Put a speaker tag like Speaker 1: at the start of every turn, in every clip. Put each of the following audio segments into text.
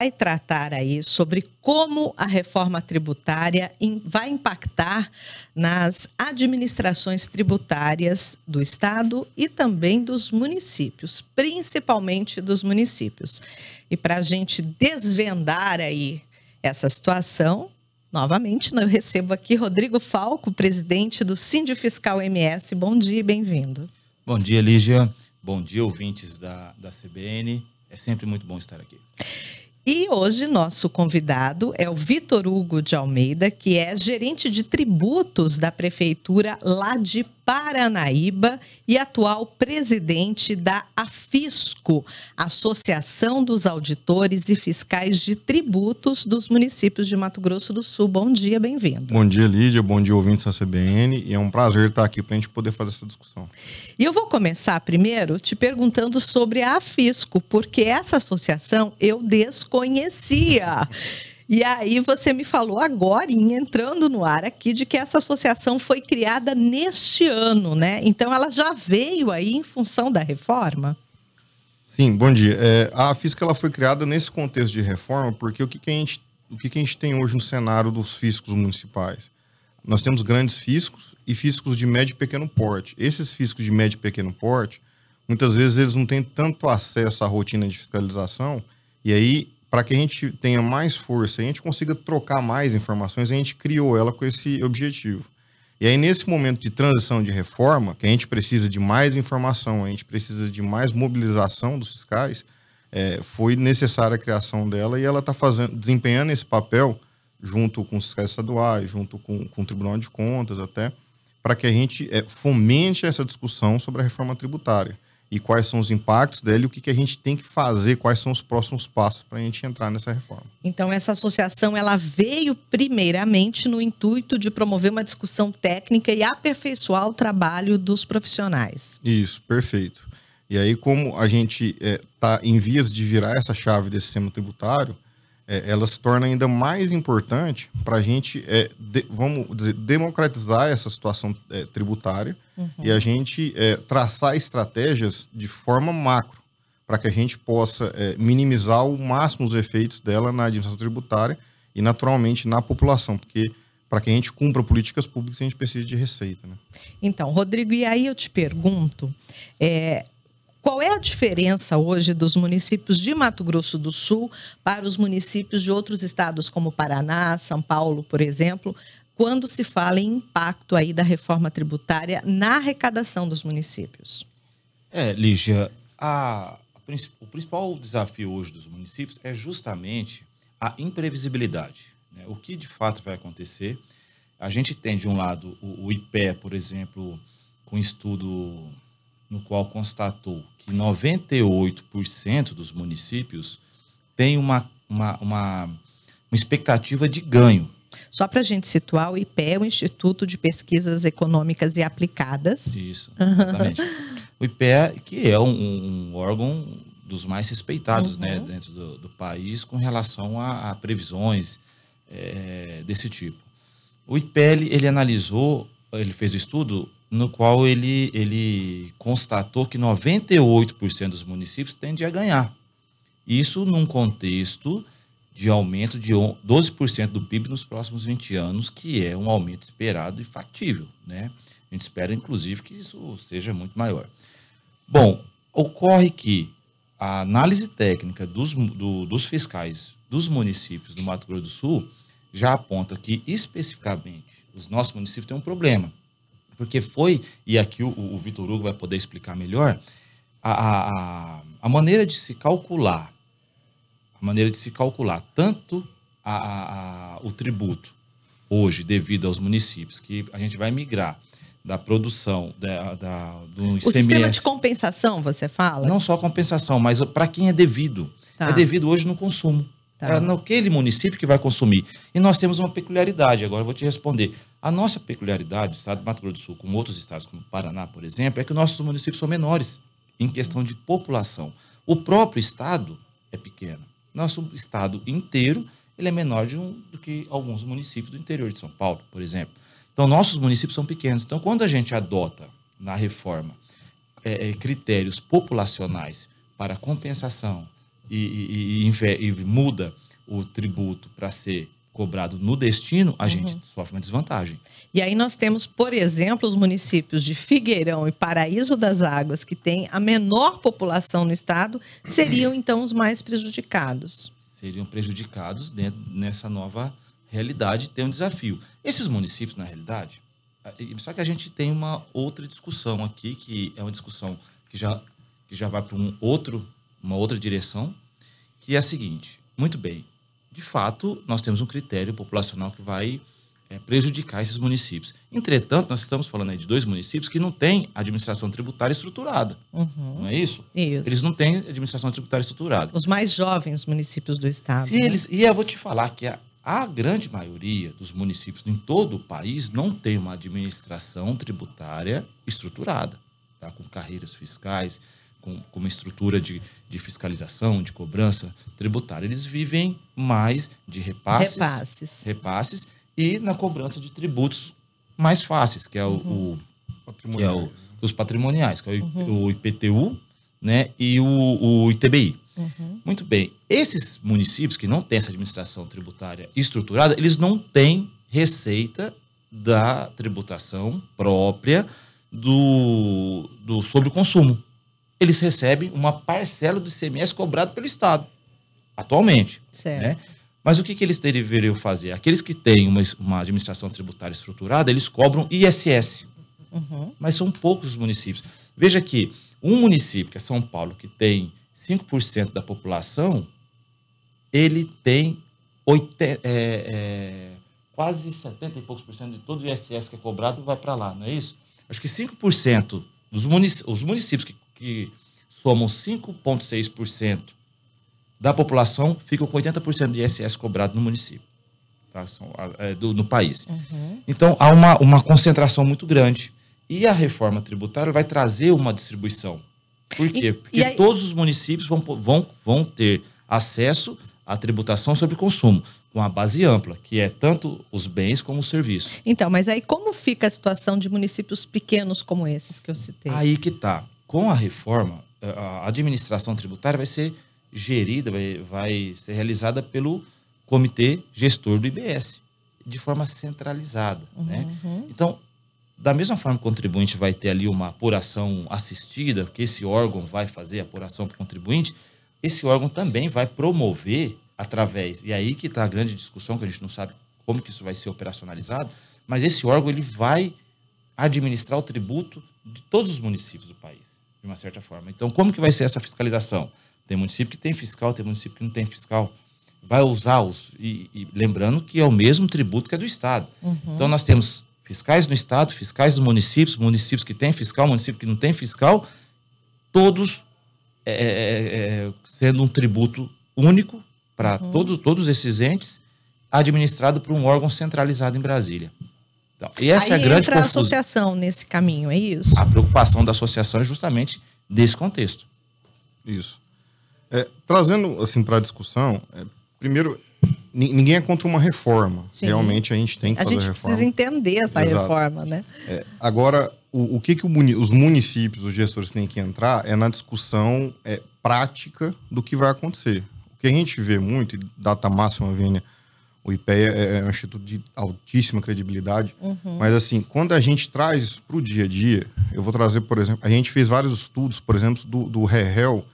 Speaker 1: vai tratar aí sobre como a reforma tributária vai impactar nas administrações tributárias do Estado e também dos municípios, principalmente dos municípios. E para a gente desvendar aí essa situação, novamente eu recebo aqui Rodrigo Falco, presidente do Sindifiscal MS. Bom dia e bem-vindo.
Speaker 2: Bom dia, Lígia. Bom dia, ouvintes da CBN. É sempre muito bom estar aqui.
Speaker 1: E hoje nosso convidado é o Vitor Hugo de Almeida, que é gerente de tributos da Prefeitura lá de Paranaíba e atual presidente da AFISCO, Associação dos Auditores e Fiscais de Tributos dos Municípios de Mato Grosso do Sul. Bom dia, bem-vindo.
Speaker 3: Bom dia, Lídia. Bom dia, ouvintes da CBN. E é um prazer estar aqui para a gente poder fazer essa discussão.
Speaker 1: E eu vou começar primeiro te perguntando sobre a AFISCO, porque essa associação eu desconhecia. E aí você me falou agora, entrando no ar aqui, de que essa associação foi criada neste ano, né? Então ela já veio aí em função da reforma?
Speaker 3: Sim, bom dia. A AFISCO ela foi criada nesse contexto de reforma, porque o que a gente tem hoje no cenário dos fiscos municipais? Nós temos grandes fiscos e fiscos de médio e pequeno porte. Esses fiscos de médio e pequeno porte, muitas vezes eles não têm tanto acesso à rotina de fiscalização, e aí, para que a gente tenha mais força e a gente consiga trocar mais informações, a gente criou ela com esse objetivo. E aí, nesse momento de transição de reforma, que a gente precisa de mais informação, a gente precisa de mais mobilização dos fiscais, foi necessária a criação dela e ela está desempenhando esse papel junto com os fiscais estaduais, junto com o Tribunal de Contas até, para que a gente fomente essa discussão sobre a reforma tributária. E quais são os impactos dela e o que a gente tem que fazer, quais são os próximos passos para a gente entrar nessa reforma.
Speaker 1: Então, essa associação ela veio primeiramente no intuito de promover uma discussão técnica e aperfeiçoar o trabalho dos profissionais.
Speaker 3: Isso, perfeito. E aí, como a gente está em vias de virar essa chave desse sistema tributário, ela se torna ainda mais importante para a gente, vamos dizer, democratizar essa situação tributária e a gente traçar estratégias de forma macro para que a gente possa minimizar ao máximo os efeitos dela na administração tributária e, naturalmente, na população, porque para que a gente cumpra políticas públicas, a gente precisa de receita, né?
Speaker 1: Então, Rodrigo, e aí eu te pergunto, qual é a diferença hoje dos municípios de Mato Grosso do Sul para os municípios de outros estados como Paraná, São Paulo, por exemplo, quando se fala em impacto aí da reforma tributária na arrecadação dos municípios?
Speaker 2: Lígia, o principal desafio hoje dos municípios é justamente a imprevisibilidade, né? O que de fato vai acontecer? A gente tem, de um lado, o IPE, por exemplo, com estudo no qual constatou que 98% dos municípios têm uma expectativa de ganho.
Speaker 1: Só para a gente situar, o IPE é o Instituto de Pesquisas Econômicas e Aplicadas.
Speaker 2: Isso, exatamente. O IPE, que é um órgão dos mais respeitados, né, dentro do país com relação a previsões desse tipo. O IPE, ele analisou, ele fez o estudo no qual ele constatou que 98% dos municípios tendem a ganhar. Isso num contexto de aumento de 12% do PIB nos próximos 20 anos, que é um aumento esperado e factível, né? A gente espera, inclusive, que isso seja muito maior. Bom, ocorre que a análise técnica dos fiscais dos municípios do Mato Grosso do Sul já aponta que, especificamente, os nossos municípios têm um problema. Porque e aqui o Vitor Hugo vai poder explicar melhor, a maneira de se calcular, tanto o tributo hoje, devido aos municípios, que a gente vai migrar da produção do ICMS.
Speaker 1: O sistema de compensação, você fala?
Speaker 2: Não só compensação, mas para quem é devido. Tá. É devido hoje no consumo. Tá. É naquele município que vai consumir. E nós temos uma peculiaridade, agora eu vou te responder. A nossa peculiaridade, do estado do Mato Grosso do Sul, como outros estados, como Paraná, por exemplo, é que nossos municípios são menores em questão de população. O próprio estado é pequeno. Nosso estado inteiro ele é menor do que alguns municípios do interior de São Paulo, por exemplo. Então, nossos municípios são pequenos. Então, quando a gente adota na reforma critérios populacionais para compensação, e muda o tributo para ser cobrado no destino, a gente sofre uma desvantagem.
Speaker 1: E aí nós temos, por exemplo, os municípios de Figueirão e Paraíso das Águas, que têm a menor população no estado, seriam então os mais prejudicados.
Speaker 2: Seriam prejudicados nessa nova realidade, tem um desafio. Esses municípios, na realidade, só que a gente tem uma outra discussão aqui, que é uma discussão que já vai para uma outra direção, que é a seguinte: muito bem, de fato, nós temos um critério populacional que vai prejudicar esses municípios. Entretanto, nós estamos falando aí de 2 municípios que não têm administração tributária estruturada. Não é isso?
Speaker 1: Isso.
Speaker 2: Eles não têm administração tributária estruturada.
Speaker 1: Os mais jovens municípios do estado.
Speaker 2: E eu vou te falar que a grande maioria dos municípios em todo o país não tem uma administração tributária estruturada, tá? Com carreiras fiscais, com uma estrutura de fiscalização, de cobrança tributária. Eles vivem mais de repasses e na cobrança de tributos mais fáceis, que é os patrimoniais, que é o IPTU, né, e o ITBI. Muito bem. Esses municípios que não têm essa administração tributária estruturada, eles não têm receita da tributação própria sobre o consumo. Eles recebem uma parcela do ICMS cobrado pelo Estado, atualmente.
Speaker 1: Certo.
Speaker 2: Né? Mas o que eles deveriam fazer? Aqueles que têm uma administração tributária estruturada, eles cobram ISS. Mas são poucos os municípios. Veja que um município, que é São Paulo, que tem 5% da população, ele tem quase 70 e poucos por cento de todo o ISS que é cobrado vai para lá, não é isso? Acho que 5% dos municípios que somam 5,6% da população ficam com 80% de ISS cobrado no município, tá? No país. Então, há uma concentração muito grande. E a reforma tributária vai trazer uma distribuição. Por quê? Porque todos os municípios vão ter acesso à tributação sobre consumo, com a base ampla, que é tanto os bens como os serviços.
Speaker 1: Então, mas aí como fica a situação de municípios pequenos como esses que eu citei?
Speaker 2: Aí que está. Com a reforma, a administração tributária vai ser gerida, vai ser realizada pelo Comitê Gestor do IBS, de forma centralizada. Né? Então, da mesma forma que o contribuinte vai ter ali uma apuração assistida, que esse órgão vai fazer a apuração para o contribuinte, esse órgão também vai promover através, e aí que está a grande discussão, que a gente não sabe como que isso vai ser operacionalizado, mas esse órgão ele vai administrar o tributo de todos os municípios do país, de uma certa forma. Então, como que vai ser essa fiscalização? Tem município que tem fiscal, tem município que não tem fiscal. Vai usar e lembrando que é o mesmo tributo que é do Estado. Então, nós temos fiscais no Estado, fiscais dos municípios que têm fiscal, município que não tem fiscal, todos sendo um tributo único para todos esses entes, administrado por um órgão centralizado em Brasília. Então, e essa é a grande
Speaker 1: entra a associação nesse caminho, é isso?
Speaker 2: A preocupação da associação é justamente desse contexto.
Speaker 3: Isso. Trazendo assim para a discussão, primeiro, ninguém é contra uma reforma. Sim. Realmente a gente tem que fazer a reforma. A gente precisa
Speaker 1: entender essa reforma, né?
Speaker 3: Agora, o que os municípios, os gestores têm que entrar é na discussão prática do que vai acontecer. O que a gente vê muito, e data máxima, Vênia, o IPEA é um instituto de altíssima credibilidade, mas assim, quando a gente traz isso para o dia a dia, eu vou trazer, por exemplo, a gente fez vários estudos, por exemplo, do REREL,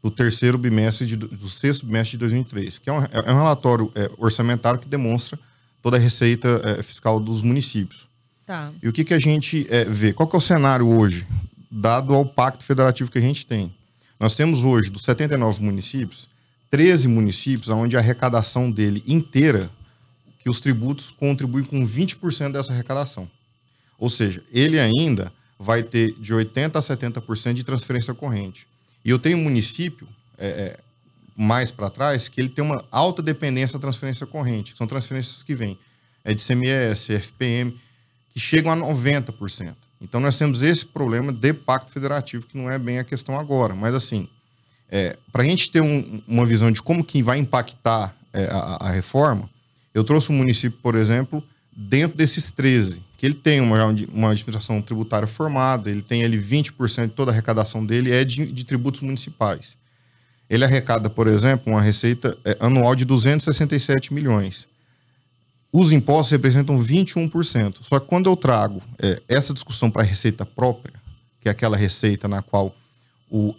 Speaker 3: do terceiro bimestre, do sexto bimestre de 2003, que é um relatório orçamentário que demonstra toda a receita fiscal dos municípios.
Speaker 1: Tá.
Speaker 3: E o que a gente vê? Qual que é o cenário hoje, dado ao pacto federativo que a gente tem? Nós temos hoje, dos 79 municípios, 13 municípios onde a arrecadação dele inteira, que os tributos contribuem com 20% dessa arrecadação. Ou seja, ele ainda vai ter de 80% a 70% de transferência corrente. E eu tenho um município, mais para trás, que ele tem uma alta dependência da transferência corrente, que são transferências que vêm de CMS, FPM, que chegam a 90%. Então, nós temos esse problema de pacto federativo, que não é bem a questão agora. Mas, assim, para a gente ter uma visão de como que vai impactar a reforma, eu trouxe um município, por exemplo, dentro desses 13, que ele tem uma administração tributária formada, ele tem ali 20% de toda a arrecadação dele de tributos municipais. ele arrecada, por exemplo, uma receita anual de 267 milhões. Os impostos representam 21%. Só que quando eu trago essa discussão para a receita própria, que é aquela receita na qual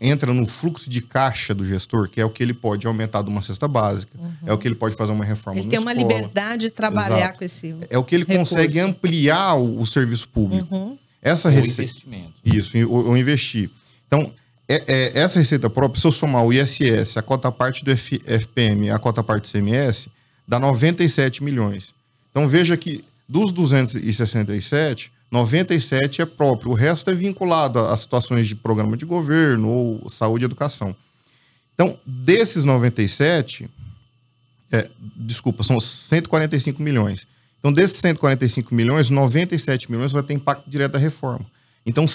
Speaker 3: entra no fluxo de caixa do gestor, que é o que ele pode aumentar de uma cesta básica, é o que ele pode fazer uma reforma
Speaker 1: Ele tem uma liberdade de trabalhar
Speaker 3: Exato.
Speaker 1: com esse
Speaker 3: É o que ele
Speaker 1: recurso.
Speaker 3: consegue ampliar o serviço público. Essa
Speaker 2: Ou
Speaker 3: receita...
Speaker 2: investimento.
Speaker 3: Isso, ou investir. Então, essa receita própria, se eu somar o ISS, a cota parte do FPM e a cota parte do CMS, dá 97 milhões. Então, veja que dos 267, 97 é próprio. O resto é vinculado a situações de programa de governo ou saúde e educação. Então, desses 97, são 145 milhões. Então, desses 145 milhões, 97 milhões vai ter impacto direto da reforma. Então,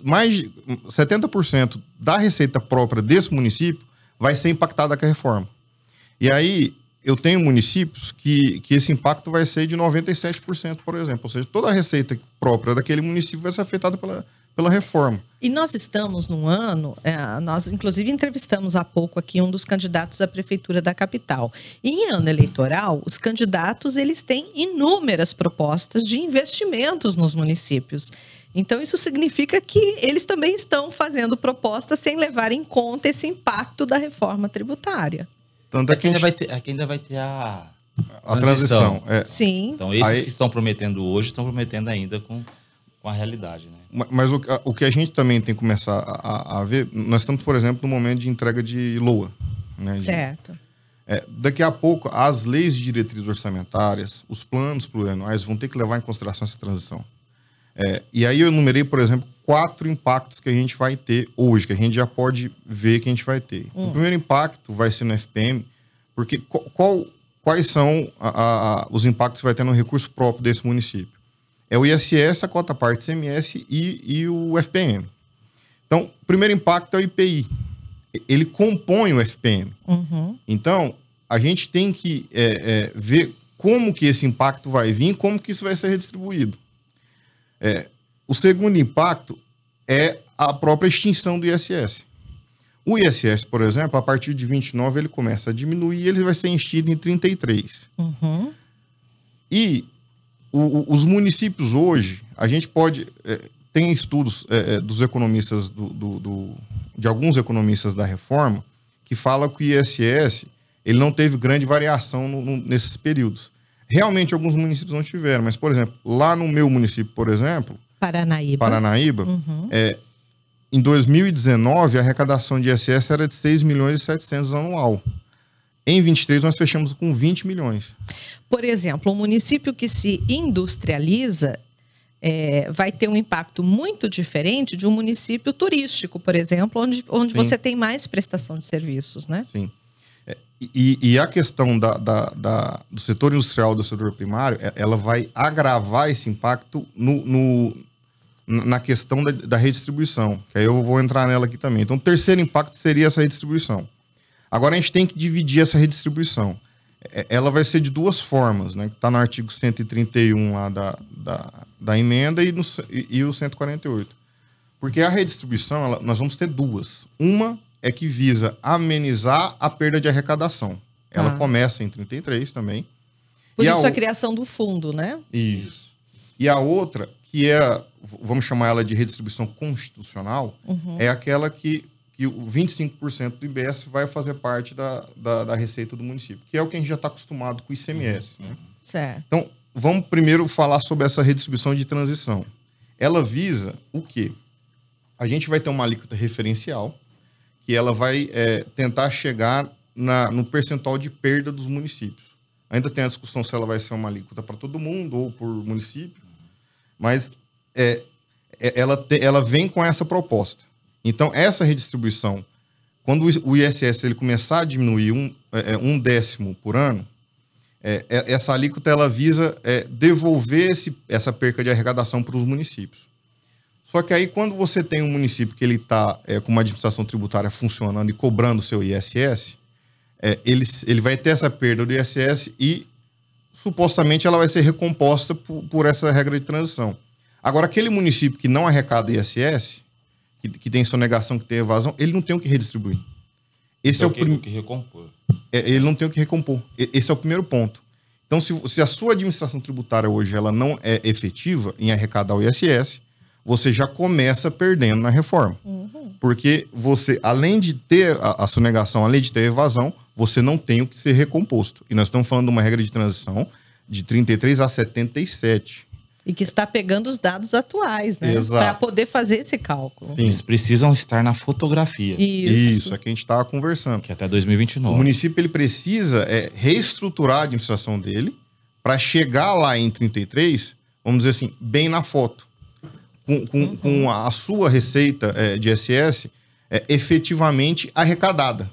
Speaker 3: mais de 70% da receita própria desse município vai ser impactada com a reforma. E aí, eu tenho municípios que esse impacto vai ser de 97%, por exemplo. Ou seja, toda a receita própria daquele município vai ser afetada pela reforma.
Speaker 1: E nós estamos num ano, nós inclusive entrevistamos há pouco aqui um dos candidatos à prefeitura da capital. E em ano eleitoral, os candidatos eles têm inúmeras propostas de investimentos nos municípios. Então isso significa que eles também estão fazendo propostas sem levar em conta esse impacto da reforma tributária.
Speaker 3: Tanto
Speaker 2: Aqui ainda vai ter a
Speaker 3: transição.
Speaker 1: Sim.
Speaker 2: Então, esses que estão prometendo hoje, estão prometendo ainda com a realidade, né?
Speaker 3: Mas o que a gente também tem que começar a ver, nós estamos, por exemplo, no momento de entrega de LOA. Né?
Speaker 1: Certo.
Speaker 3: Daqui a pouco, as leis de diretrizes orçamentárias, os planos plurianuais vão ter que levar em consideração essa transição. E aí eu enumerei, por exemplo, 4 impactos que a gente vai ter hoje, que a gente já pode ver que a gente vai ter. O primeiro impacto vai ser no FPM, porque quais são os impactos que vai ter no recurso próprio desse município? É o ISS, a cota parte CMS e o FPM. Então, o primeiro impacto é o IPI. Ele compõe o FPM. Então, a gente tem que ver como que esse impacto vai vir, como que isso vai ser redistribuído. O segundo impacto é a própria extinção do ISS. O ISS, por exemplo, a partir de 29 ele começa a diminuir e ele vai ser extinto em 33. E os municípios hoje, a gente pode... tem estudos dos economistas, de alguns economistas da reforma, que falam que o ISS ele não teve grande variação nesses períodos. Realmente, alguns municípios não tiveram, mas, por exemplo, lá no meu município, por exemplo... Paranaíba, em 2019, a arrecadação de ISS era de 6 milhões e 700 anual. Em 23, nós fechamos com 20 milhões.
Speaker 1: Por exemplo, um município que se industrializa vai ter um impacto muito diferente de um município turístico, por exemplo, onde você tem mais prestação de serviços, né?
Speaker 3: Sim. E a questão do setor industrial, do setor primário, ela vai agravar esse impacto na questão da redistribuição, que aí eu vou entrar nela aqui também. Então, o terceiro impacto seria essa redistribuição. Agora, a gente tem que dividir essa redistribuição. Ela vai ser de duas formas, né? Que está no artigo 131 lá da emenda e o 148. Porque a redistribuição, nós vamos ter duas. Uma é que visa amenizar a perda de arrecadação. Ela começa em 33 também.
Speaker 1: Por isso a criação do fundo, né?
Speaker 3: Isso. E a outra, que vamos chamar ela de redistribuição constitucional, é aquela que o 25% do IBS vai fazer parte da receita do município, que é o que a gente já está acostumado com o ICMS. Né?
Speaker 1: Certo.
Speaker 3: Então, vamos primeiro falar sobre essa redistribuição de transição. Ela visa o quê? A gente vai ter uma alíquota referencial, que ela vai tentar chegar no percentual de perda dos municípios. Ainda tem a discussão se ela vai ser uma alíquota para todo mundo ou por município, mas ela vem com essa proposta. Então, essa redistribuição, quando o ISS ele começar a diminuir um décimo por ano, essa alíquota ela visa devolver essa perca de arrecadação para os municípios. Só que aí, quando você tem um município que ele está com uma administração tributária funcionando e cobrando o seu ISS, ele vai ter essa perda do ISS e, supostamente, ela vai ser recomposta por essa regra de transição. Agora, aquele município que não arrecada ISS, que tem sonegação, que tem evasão, ele não tem o que redistribuir. Esse
Speaker 2: o que recompor.
Speaker 3: Ele não tem o que recompor. Esse é o primeiro ponto. Então, se a sua administração tributária hoje ela não é efetiva em arrecadar o ISS, você já começa perdendo na reforma. Porque você, além de ter a sonegação, além de ter a evasão, você não tem o que ser recomposto. E nós estamos falando de uma regra de transição de 33 a 77.
Speaker 1: E que está pegando os dados atuais, né?
Speaker 3: Exato.
Speaker 1: Para poder fazer esse cálculo.
Speaker 2: Sim. Eles precisam estar na fotografia.
Speaker 3: Isso, é que a gente estava conversando.
Speaker 2: Que até 2029.
Speaker 3: O município ele precisa reestruturar a administração dele para chegar lá em 33, vamos dizer assim, bem na foto. Com a sua receita de ISS efetivamente arrecadada.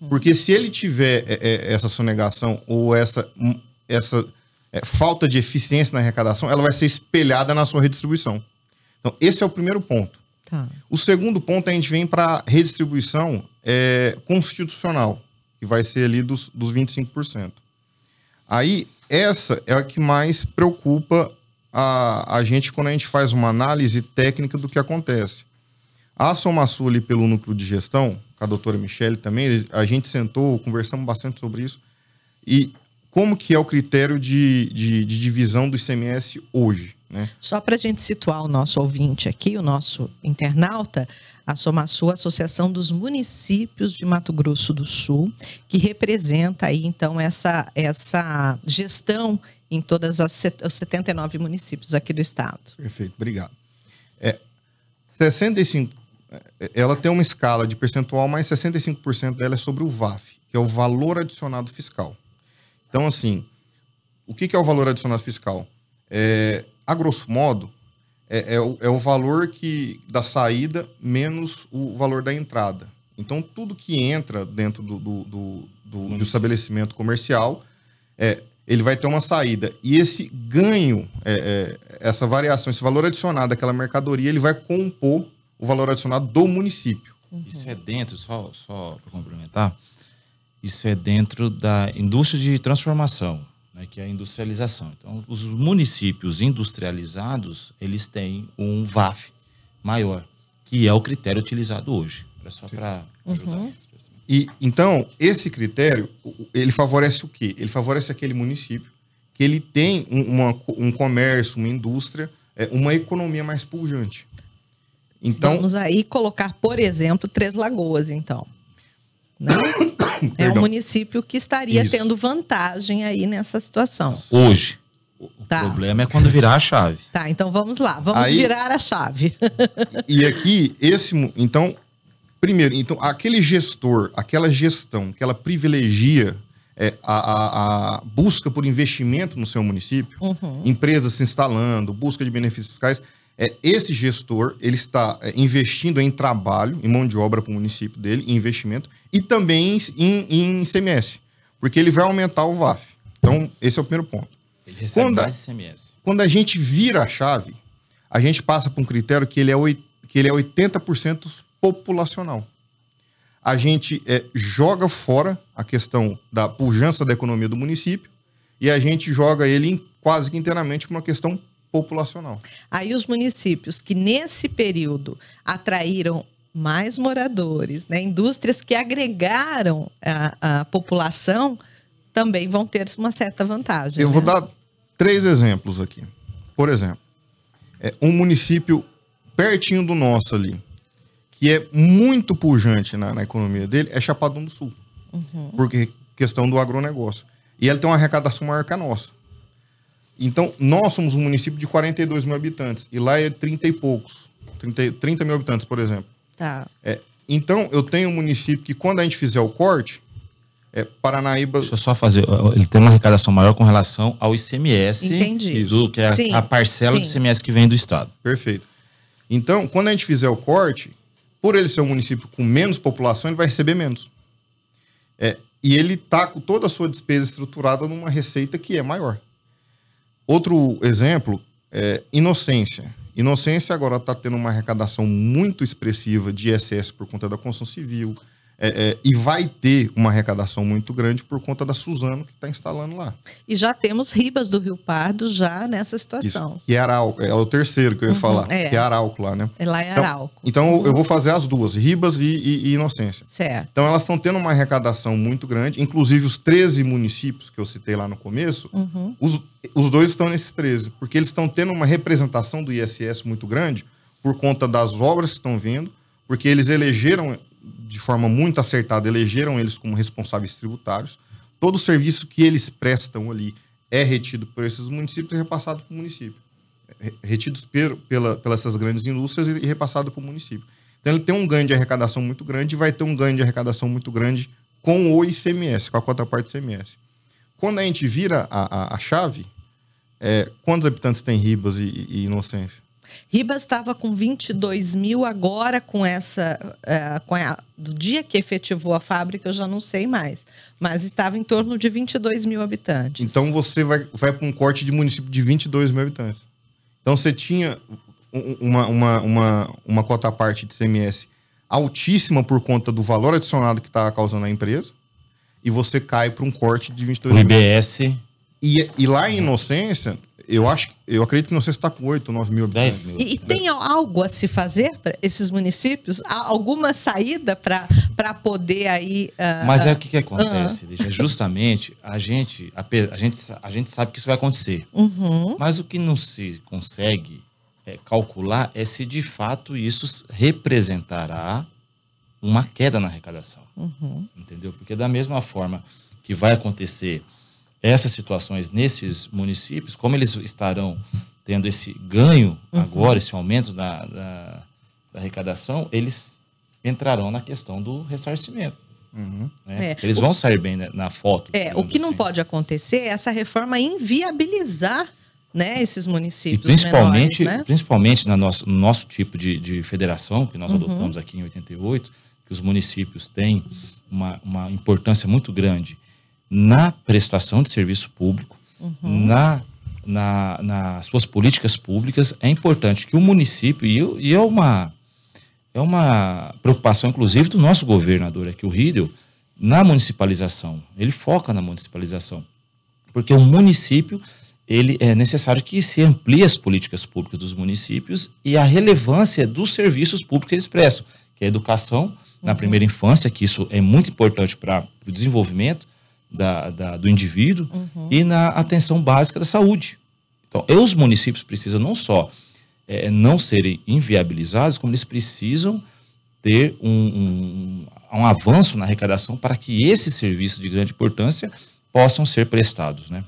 Speaker 3: Porque se ele tiver essa sonegação ou essa falta de eficiência na arrecadação, ela vai ser espelhada na sua redistribuição. Então, esse é o primeiro ponto.
Speaker 1: Tá.
Speaker 3: O segundo ponto, a gente vem para a redistribuição constitucional, que vai ser ali dos 25%. Aí, essa é a que mais preocupa a gente quando a gente faz uma análise técnica do que acontece. A SomaSul ali pelo núcleo de gestão, com a doutora Michele também, a gente sentou, conversamos bastante sobre isso. E como que é o critério de divisão do ICMS hoje, né?
Speaker 1: Só para a gente situar o nosso ouvinte aqui, o nosso internauta, a SomaSul, Associação dos Municípios de Mato Grosso do Sul, que representa aí, então, essa gestão em todos os 79 municípios aqui do estado.
Speaker 3: Perfeito, obrigado. 65, ela tem uma escala de percentual, mas 65% dela é sobre o VAF, que é o valor adicionado fiscal. Então, assim, o que é o valor adicionado fiscal? A grosso modo, é o valor da saída menos o valor da entrada. Então, tudo que entra dentro do estabelecimento comercial, ele vai ter uma saída. E esse ganho, essa variação, esse valor adicionado daquela mercadoria, ele vai compor o valor adicionado do município.
Speaker 2: Isso é dentro, só para complementar, isso é dentro da indústria de transformação, né, que é a industrialização. Então, os municípios industrializados, eles têm um VAF maior, que é o critério utilizado hoje. Só para ajudar.
Speaker 3: E, então, esse critério, ele favorece o quê? Ele favorece aquele município que ele tem um comércio, uma indústria, uma economia mais pujante. Então,
Speaker 1: vamos aí colocar, por exemplo, Três Lagoas, então. Né? É um município que estaria tendo vantagem aí nessa situação.
Speaker 2: Hoje. O problema é quando virar a chave.
Speaker 1: Tá, então vamos lá. Vamos virar a chave.
Speaker 3: E aqui, então, primeiro, aquele gestor, aquela gestão que ela privilegia a busca por investimento no seu município, empresas se instalando, busca de benefícios fiscais, esse gestor, ele está investindo em trabalho, em mão de obra para o município dele, em investimento, e também em ICMS, porque ele vai aumentar o VAF. Então, esse é o primeiro ponto.
Speaker 2: Ele recebe mais ICMS.
Speaker 3: Quando a gente vira a chave, a gente passa para um critério que ele é 80% populacional. A gente joga fora a questão da pujança da economia do município e a gente joga ele quase que inteiramente para uma questão populacional.
Speaker 1: Aí os municípios que nesse período atraíram mais moradores, né, indústrias que agregaram a população, também vão ter uma certa vantagem.
Speaker 3: Eu vou dar 3 exemplos aqui. Por exemplo, um município pertinho do nosso ali, que é muito pujante na economia dele, é Chapadão do Sul. Porque questão do agronegócio. E ela tem uma arrecadação maior que a nossa. Então, nós somos um município de 42 mil habitantes. E lá é 30 e poucos. 30 mil habitantes, por exemplo.
Speaker 1: Tá.
Speaker 3: Então, eu tenho um município que, quando a gente fizer o corte, Paranaíba...
Speaker 2: Deixa eu só fazer... Ele tem uma arrecadação maior com relação ao ICMS.
Speaker 1: Entendi.
Speaker 2: Que é a parcela do ICMS que vem do Estado.
Speaker 3: Perfeito. Então, quando a gente fizer o corte, por ele ser um município com menos população, ele vai receber menos. E ele está com toda a sua despesa estruturada numa receita que é maior. Outro exemplo é Inocência. Inocência agora está tendo uma arrecadação muito expressiva de ISS por conta da construção civil, E vai ter uma arrecadação muito grande por conta da Suzano que está instalando lá.
Speaker 1: E já temos Ribas do Rio Pardo já nessa situação.
Speaker 3: Isso, que é Arauco, é o terceiro que eu ia falar, que é Arauco lá, né?
Speaker 1: Lá é Arauco.
Speaker 3: Então eu vou fazer as duas, Ribas e Inocência.
Speaker 1: Certo.
Speaker 3: Então elas estão tendo uma arrecadação muito grande, inclusive os 13 municípios que eu citei lá no começo, os dois estão nesses 13, porque eles estão tendo uma representação do ISS muito grande por conta das obras que estão vindo, porque eles elegeram, de forma muito acertada, elegeram eles como responsáveis tributários. Todo o serviço que eles prestam ali é retido por esses municípios e repassado para o município. Retidos pelas essas grandes indústrias e repassado para o município. Então ele tem um ganho de arrecadação muito grande e vai ter um ganho de arrecadação muito grande com o ICMS, com a cota parte do ICMS. Quando a gente vira a chave, quantos habitantes tem Ribas e Inocência?
Speaker 1: Ribas estava com 22 mil, agora com do dia que efetivou a fábrica, eu já não sei mais. Mas estava em torno de 22 mil habitantes.
Speaker 3: Então você vai para um corte de município de 22 mil habitantes. Então você tinha uma cota à parte de ICMS altíssima por conta do valor adicionado que estava causando a empresa, e você cai para um corte de 22 mil.
Speaker 2: O IBS...
Speaker 3: E lá em Inocência, eu acredito que Inocência está com 8, 9 mil habitantes.
Speaker 2: 10 mil.
Speaker 1: E tem algo a se fazer para esses municípios? Há alguma saída para poder aí...
Speaker 2: Mas o que acontece, Lígia? Justamente, a gente sabe que isso vai acontecer. Mas o que não se consegue calcular é se de fato isso representará uma queda na arrecadação. Entendeu? Porque da mesma forma que vai acontecer essas situações nesses municípios, como eles estarão tendo esse ganho agora, esse aumento da arrecadação, eles entrarão na questão do ressarcimento. Né? Eles vão sair bem na foto.
Speaker 1: O que não pode acontecer é essa reforma inviabilizar, né, esses municípios
Speaker 2: principalmente,
Speaker 1: menores, né?
Speaker 2: Principalmente no nosso tipo de federação, que nós adotamos aqui em 88, que os municípios têm uma importância muito grande na prestação de serviço público, nas suas políticas públicas. É importante que o município, e é uma preocupação, inclusive, do nosso governador aqui, o Riedel, na municipalização. Ele foca na municipalização. Porque o município, ele é necessário que se amplie as políticas públicas dos municípios e a relevância dos serviços públicos que eles prestam, que é a educação na primeira infância, que isso é muito importante para o desenvolvimento do indivíduo, e na atenção básica da saúde. Então, os municípios precisam não só não serem inviabilizados, como eles precisam ter um avanço na arrecadação para que esses serviços de grande importância possam ser prestados, né?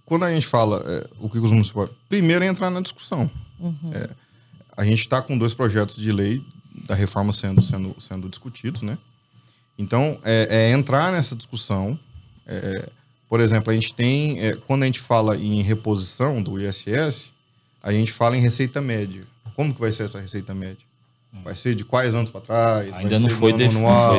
Speaker 3: Quando a gente fala o que os municípios... Primeiro é entrar na discussão. A gente está com 2 projetos de lei da reforma sendo discutidos, né? Então, entrar nessa discussão. Por exemplo, a gente tem... quando a gente fala em reposição do ISS, a gente fala em receita média. Como que vai ser essa receita média? Vai ser de quais anos para trás?
Speaker 2: Ainda não foi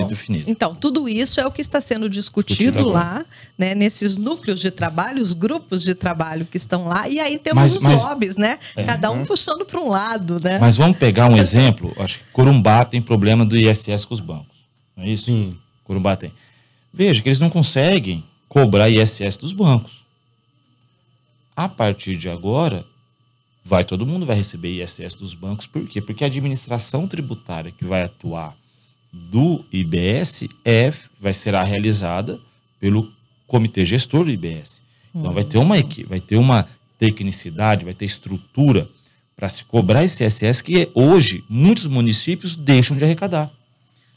Speaker 2: definido.
Speaker 1: Então, tudo isso é o que está sendo discutido lá, né, nesses núcleos de trabalho, os grupos de trabalho que estão lá. E aí temos os lobbies, né? Cada um puxando para um lado, né?
Speaker 2: Mas vamos pegar um exemplo. Acho que Corumbá tem problema do ISS com os bancos. Não é isso?
Speaker 3: Sim.
Speaker 2: Corumbá tem. Veja que eles não conseguem cobrar ISS dos bancos. A partir de agora, todo mundo vai receber ISS dos bancos. Por quê? Porque a administração tributária que vai atuar do IBS será realizada pelo comitê gestor do IBS. Então vai ter uma equipe, vai ter uma tecnicidade, vai ter estrutura para se cobrar esse ISS que hoje muitos municípios deixam de arrecadar.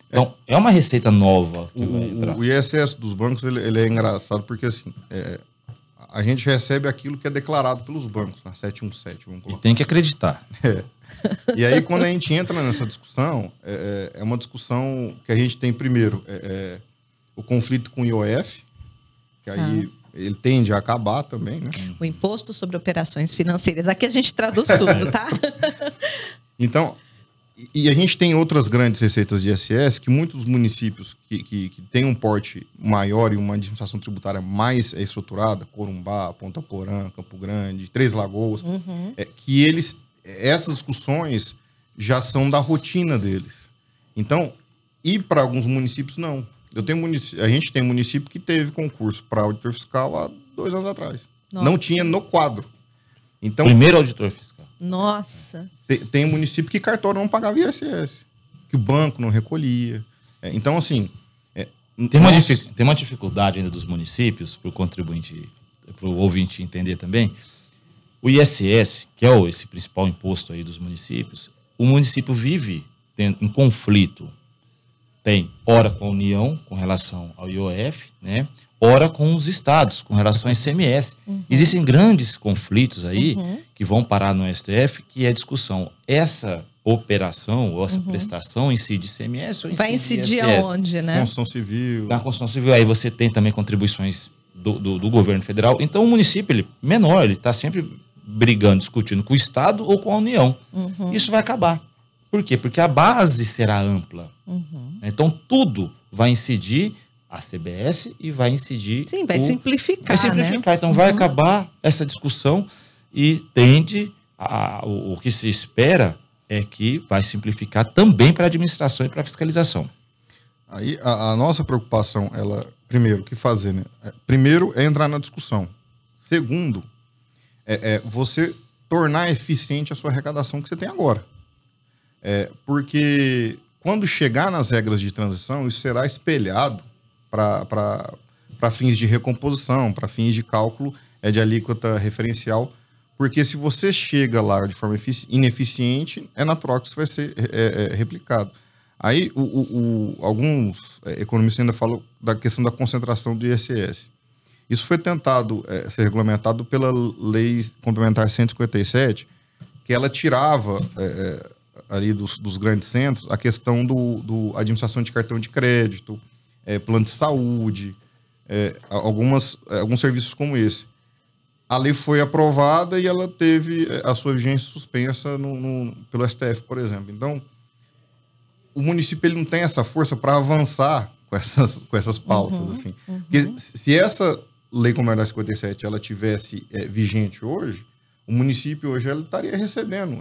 Speaker 2: Então, é uma receita nova que vai entrar.
Speaker 3: O ISS dos bancos, ele é engraçado porque, assim, a gente recebe aquilo que é declarado pelos bancos, na 717, vamos colocar.
Speaker 2: E tem que acreditar.
Speaker 3: E aí, quando a gente entra nessa discussão, é uma discussão que a gente tem, primeiro, o conflito com o IOF, que aí ele tende a acabar também, né?
Speaker 1: O Imposto sobre Operações Financeiras. Aqui a gente traduz tudo, tá?
Speaker 3: Então... E a gente tem outras grandes receitas de ISS que muitos municípios que têm um porte maior e uma administração tributária mais estruturada, Corumbá, Ponta Porã, Campo Grande, Três Lagoas, que essas discussões já são da rotina deles. Então, E para alguns municípios, não. A gente tem município que teve concurso para auditor fiscal há 2 anos atrás.
Speaker 1: Nossa.
Speaker 3: Não tinha no quadro. Então,
Speaker 2: Primeiro auditor fiscal.
Speaker 1: Nossa.
Speaker 3: Tem município que cartório não pagava ISS, que o banco não recolhia. Então, assim...
Speaker 2: Tem uma dificuldade ainda dos municípios, para o contribuinte, para o ouvinte entender também. O ISS, que é esse principal imposto aí dos municípios, o município vive em conflito. Tem ora com a União, com relação ao IOF, né? Ora com os estados, com relação ao ICMS. Existem grandes conflitos aí que vão parar no STF, que é discussão. Essa operação, ou essa prestação incide ICMS ou incide
Speaker 1: vai incidir
Speaker 2: ISS?
Speaker 1: aonde, né?
Speaker 3: Construção civil.
Speaker 2: Na construção civil, aí você tem também contribuições do governo federal. Então o município, ele menor, ele está sempre brigando, discutindo com o estado ou com a União. Isso vai acabar. Por quê? Porque a base será ampla. Então tudo vai incidir a CBS e vai incidir...
Speaker 1: Sim, vai simplificar,
Speaker 2: vai simplificar, né? Então vai acabar essa discussão e tende o que se espera é que vai simplificar também para a administração e para a fiscalização.
Speaker 3: Aí a nossa preocupação, primeiro, o que fazer, né? Primeiro é entrar na discussão. Segundo, você tornar eficiente a sua arrecadação que você tem agora. Porque quando chegar nas regras de transição, isso será espelhado para fins de recomposição, para fins de cálculo de alíquota referencial, porque se você chega lá de forma ineficiente, é natural que isso vai ser replicado. Aí alguns economistas ainda falam da questão da concentração do ISS. Isso foi tentado ser regulamentado pela Lei Complementar 157, que ela tirava ali dos grandes centros a questão do administração de cartão de crédito, plano de saúde, alguns serviços como esse. A lei foi aprovada e ela teve a sua vigência suspensa pelo STF, por exemplo. Então, o município ele não tem essa força para avançar com essas pautas. Assim. Porque se essa lei complementar 57 ela tivesse vigente hoje, o município hoje ele estaria recebendo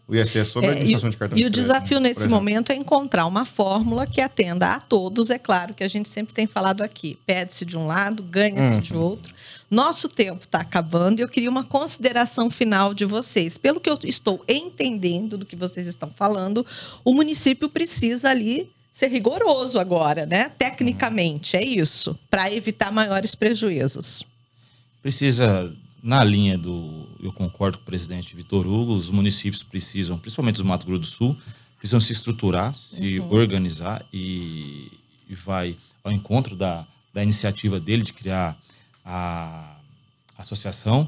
Speaker 3: o ISS sobre a administração de cartão de crédito.
Speaker 1: E o desafio nesse momento é encontrar uma fórmula que atenda a todos. É claro que a gente sempre tem falado aqui. Pede-se de um lado, ganha-se de outro. Nosso tempo está acabando e eu queria uma consideração final de vocês. Pelo que eu estou entendendo do que vocês estão falando, o município precisa ali ser rigoroso agora, né? Tecnicamente, é isso, para evitar maiores prejuízos.
Speaker 2: Precisa... Na linha eu concordo com o presidente Vitor Hugo, os municípios precisam, principalmente os Mato Grosso do Sul, precisam se estruturar, se organizar e vai ao encontro da iniciativa dele de criar a associação,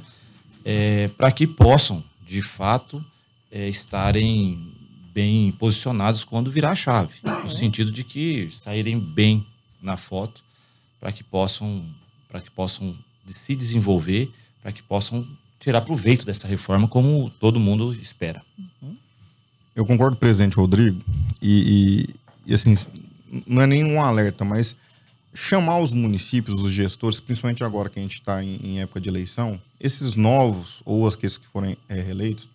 Speaker 2: para que possam, de fato, estarem bem posicionados quando virar a chave, no sentido de que saírem bem na foto, para que possam se desenvolver, para que possam tirar proveito dessa reforma como todo mundo espera.
Speaker 3: Eu concordo com o presidente Rodrigo e assim, não é nenhum alerta, mas chamar os municípios, os gestores, principalmente agora que a gente está em época de eleição, esses novos ou aqueles que forem reeleitos,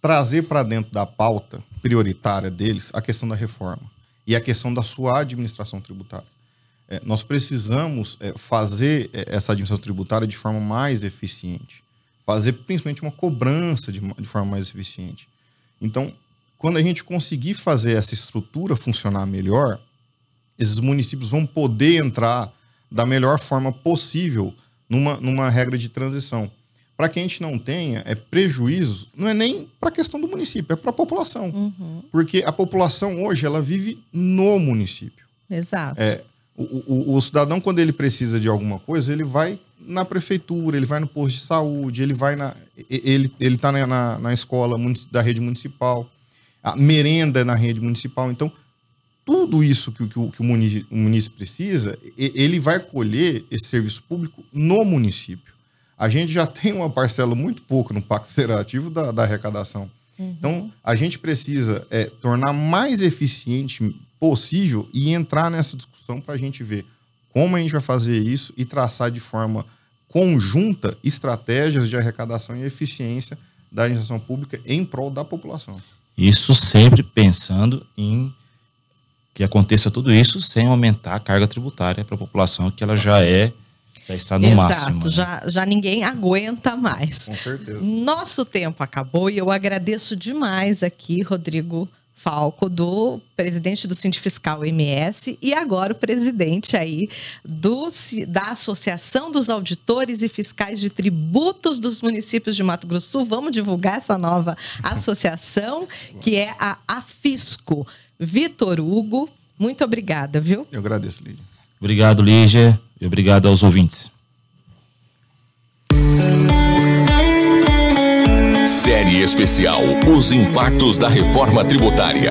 Speaker 3: trazer para dentro da pauta prioritária deles a questão da reforma e a questão da sua administração tributária. Nós precisamos fazer essa administração tributária de forma mais eficiente, fazer principalmente uma cobrança de forma mais eficiente. Então, quando a gente conseguir fazer essa estrutura funcionar melhor, esses municípios vão poder entrar da melhor forma possível numa regra de transição. Para que a gente não tenha prejuízos, não é nem para a questão do município, é para a população. Porque a população hoje, ela vive no município.
Speaker 1: Exato.
Speaker 3: O cidadão, quando ele precisa de alguma coisa, ele vai na prefeitura, ele vai no posto de saúde, ele está na escola da rede municipal, a merenda é na rede municipal. Então, tudo isso que o município precisa, ele vai colher esse serviço público no município. A gente já tem uma parcela muito pouco no Pacto Federativo da arrecadação. Então, a gente precisa tornar mais eficiente possível e entrar nessa discussão para a gente ver como a gente vai fazer isso e traçar de forma conjunta estratégias de arrecadação e eficiência da administração pública em prol da população.
Speaker 2: Isso sempre pensando em que aconteça tudo isso sem aumentar a carga tributária para a população, que ela já está no máximo.
Speaker 1: Exato, né? já ninguém aguenta mais.
Speaker 3: Com certeza.
Speaker 1: Nosso tempo acabou e eu agradeço demais aqui, Rodrigo Falco, do presidente do Sindifiscal MS e agora o presidente aí da Associação dos Auditores e Fiscais de Tributos dos Municípios de Mato Grosso do Sul. Vamos divulgar essa nova associação, que é a AFISCO. Vitor Hugo, muito obrigada, viu?
Speaker 3: Eu agradeço, Lígia.
Speaker 2: Obrigado, Lígia, e obrigado aos ouvintes.
Speaker 4: Série especial: Os impactos da reforma tributária.